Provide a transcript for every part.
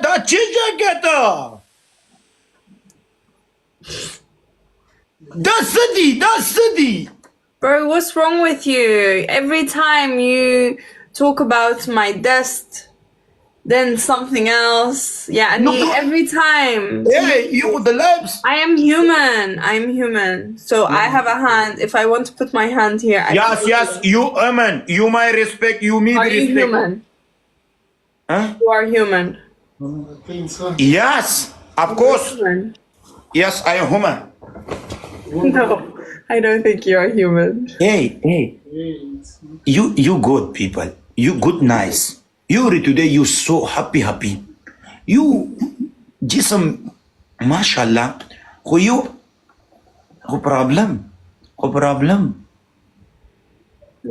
دا چه جاکتا دا سدی Bro, what's wrong with you? Every time you talk about my desk, then something else. Yeah, and No. every time. Hey, you with the lips. I am human. So I have a hand. If I want to put my hand here, I Yes, can. yes, you human. You my respect, you me Are the you respect. human? Huh? You are human. Yes, of course. Human. Yes, I am human. No, I don't think you are human. Hey. You good people. You good nice. You today you so happy. You jism mashallah. Who you? Who problem?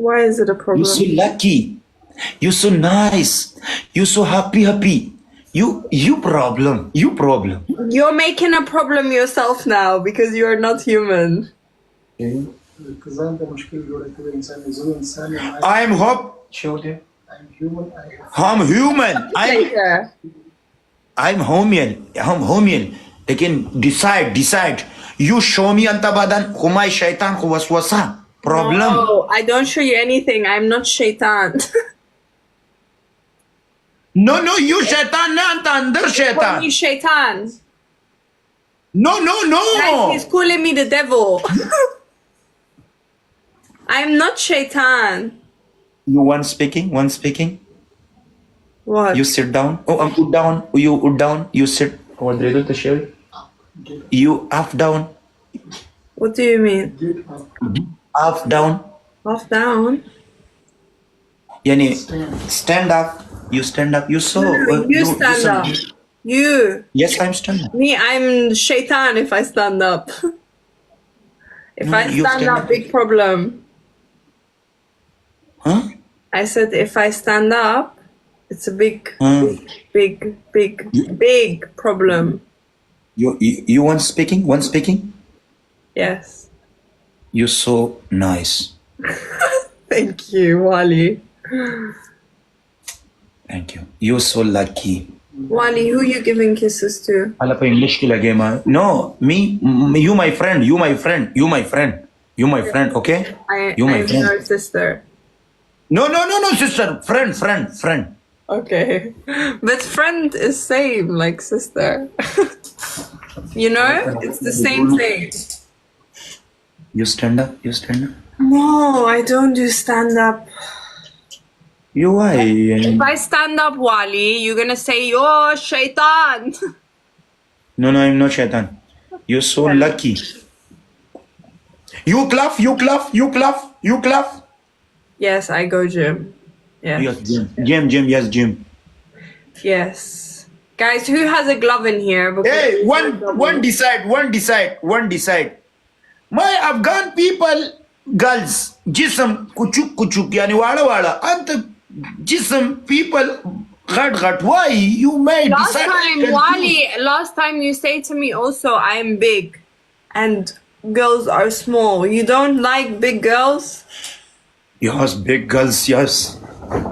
Why is it a You problem? so lucky. You so nice. You so happy. You problem. You're making a problem yourself now because you are not human. I'm hope. I'm human. I'm human. Again, decide. You show me antabadan kumai shaitan ko waswasa. Problem. No, I don't show you anything. I'm not shaitan. No, you shaitan na anta andar Call shaitan. me shaitan. No. Guys, he's calling me the devil. I'm not shaitan. You one speaking. What? You sit down. Oh, I'm put down. You put down. You sit. You up down. What do you mean? Up down. Off down? Yani stand up. You stand up. You so. You stand up. You. Yes, I'm stand up. Me, I'm shaitan if I stand up. If No, I you stand stand up, up. big problem. Huh? I said if I stand up, it's a big problem. You one speaking. Yes. You so nice. Thank you, Wali. Thank you. You so lucky. Wali, who you giving kisses to? Ala pa English ki lage ma. No, me. You my friend. Okay. You my I'm friend. your sister. No, sister. Friend. Okay. But friend is same like sister. You know? It's the same thing. You stand up. No, I don't do stand up. You why? If I stand up, Wali, you're gonna say, you're shaitan. No, I'm not shaitan. You're so lucky. You clap. Yes, I go gym. Yeah. Yes, gym. Yes. Guys, who has a glove in here? Because Hey, one decide. My Afghan people, girls, jism kuchuk yani wala. And jism people ghat. Why you made Last time you say to me also, I'm big and girls are small. You don't like big girls? Yes, big girls, yes.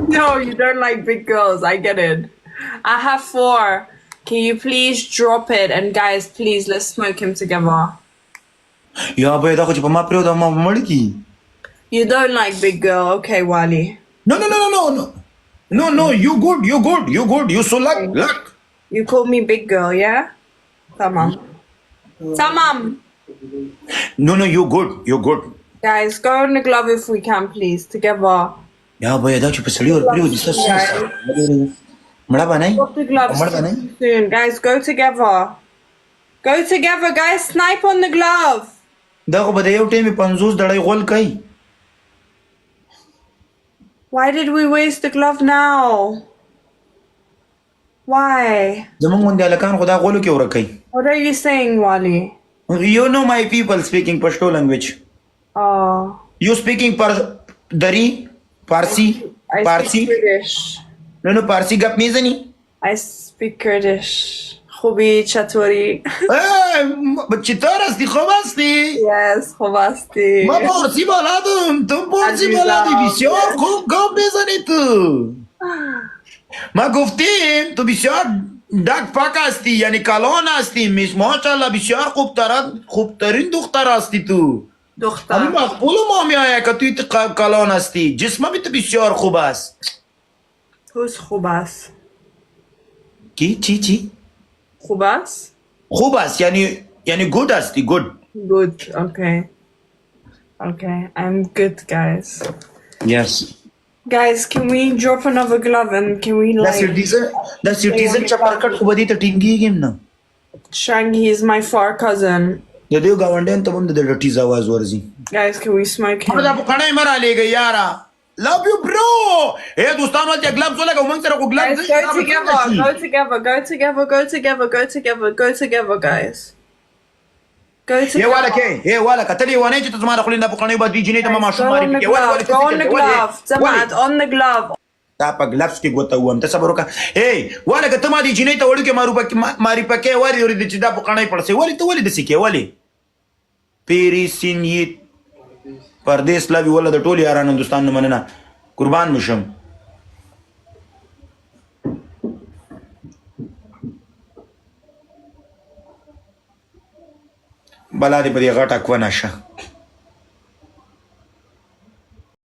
No, you don't like big girls. I get it. I have 4. Can you please drop it? And guys, please, let's smoke him together. Yeah, but da kuch ma preo da ma madki. You don't like big girl. Okay, Wali. No. No, you good. You so luck. You call me big girl, yeah? Tamam. No, you good. Guys, go on the glove if we can, please. Together. Yeah, but da kuch pasali aur preo disa. Mada banai? Drop the gloves soon. Guys, go together. Guys. Snipe on the glove. Da ko bade yau time 50 dadai gol kai. Why did we waste the glove now? Why? Zamang munde alakan khuda golu ke urakai. What are you saying, Wali? You know my people speaking Pashto language. Oh. You speaking Dari, Parsi, I speak Kurdish. No, Parsi gap nahi zani. I speak Kurdish. Khubi chatori. Chitaras di khobasti. Yes, khobasti. Ma Parsi baladum, tum Parsi baladi bisyor khub gap nahi zani tu. ما گفتیم تو بسیار دک پاک هستی، یعنی کلان هستی، ماشاءالله بسیار خوبترین دختر هستی تو. همین دختر. مقبول ما میآید که توی کلان هستی. جسم بھی تو بسیار خوب است. Who's خوب است؟ چی؟ خوب است؟ خوب است یعنی گود هستی. گود. Good. Okay. Okay. I'm good, guys. Yes. Guys, can we drop another glove and can we دا like سټیزن چپرکټ خو به دې ته ټینګېږم نه. Shang, he's my far cousin. د دې ګاونډیان ته هم د ډټیز آواز ورځي. Guys, can we smoke him? دا په کڼۍ مه رالیږئ یاره. Love you bro. اے دوستانو هلته gloves ولګوه، موږ سره خو gloves Guys, go together, go together, go together, go together, go together, go together, guys. Go اے together. والا کې اے والا که ته لیونی چې ته زما د خولې نه په کڼۍ باندې جینۍ ته ما Guys, ماشوم go on معرفي the کوې. glove, go on the glove. Zamad, on the glove. تا په gloves کې ګوته ووم. ته صبر وکړه. اے والا که ته ما دې جینۍ ته وړوکې معرفه کوې ورې چې دا په کڼۍ پړسې. ولې ته ولې داسې کوې؟ ولې پیری سینیت پردیس لوي. والله د ټولو یارانو هندوستان نه مننه، قربان مو شم. بلا دې په دې غټه کونه شه.